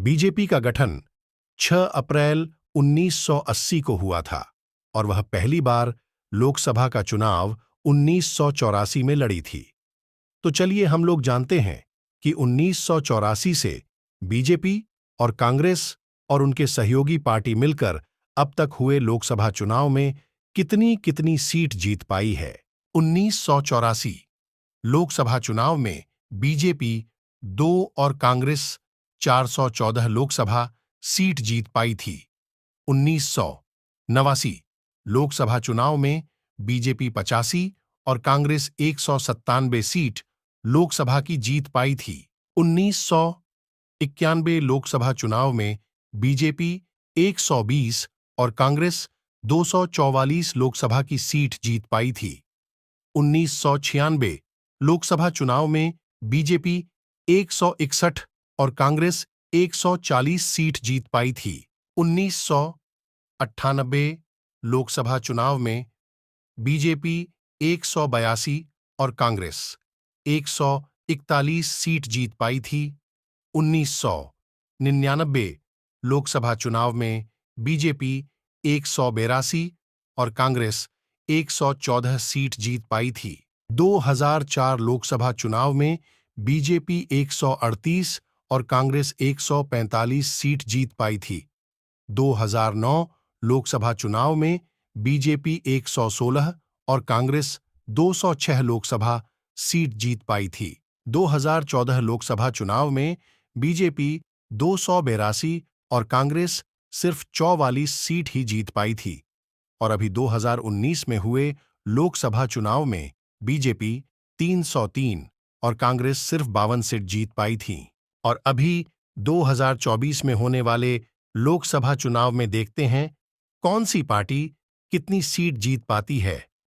BJP का गठन 6 अप्रैल 1980 को हुआ था और वह पहली बार लोकसभा का चुनाव 1984 में लड़ी थी। तो चलिए हम लोग जानते हैं कि 1984 से बीजेपी और कांग्रेस और उनके सहयोगी पार्टी मिलकर अब तक हुए लोकसभा चुनाव में कितनी कितनी सीट जीत पाई है। 1984 लोकसभा चुनाव में बीजेपी 2 और कांग्रेस 414 लोकसभा सीट जीत पाई थी। 1989 लोकसभा चुनाव में बीजेपी 85 और कांग्रेस 197 सीट लोकसभा की जीत पाई थी। 1991 लोकसभा चुनाव में बीजेपी 120 और कांग्रेस 244 लोकसभा की सीट जीत पाई थी। 1996 लोकसभा चुनाव में बीजेपी 161 और कांग्रेस 140 सीट जीत पाई थी। 1998 लोकसभा चुनाव में बीजेपी 182 और कांग्रेस 141 सीट जीत पाई थी। 1999 लोकसभा चुनाव में बीजेपी 182 और कांग्रेस 114 सीट जीत पाई थी। 2004 लोकसभा चुनाव में बीजेपी 138 और कांग्रेस 145 सीट जीत पाई थी। 2009 लोकसभा चुनाव में बीजेपी 116 और कांग्रेस 206 लोकसभा सीट जीत पाई थी। 2014 लोकसभा चुनाव में बीजेपी 282 और कांग्रेस सिर्फ 44 सीट ही जीत पाई थी। और अभी 2019 में हुए लोकसभा चुनाव में बीजेपी 303 और कांग्रेस सिर्फ 52 सीट जीत पाई थी। और अभी 2024 में होने वाले लोकसभा चुनाव में देखते हैं कौन सी पार्टी कितनी सीट जीत पाती है।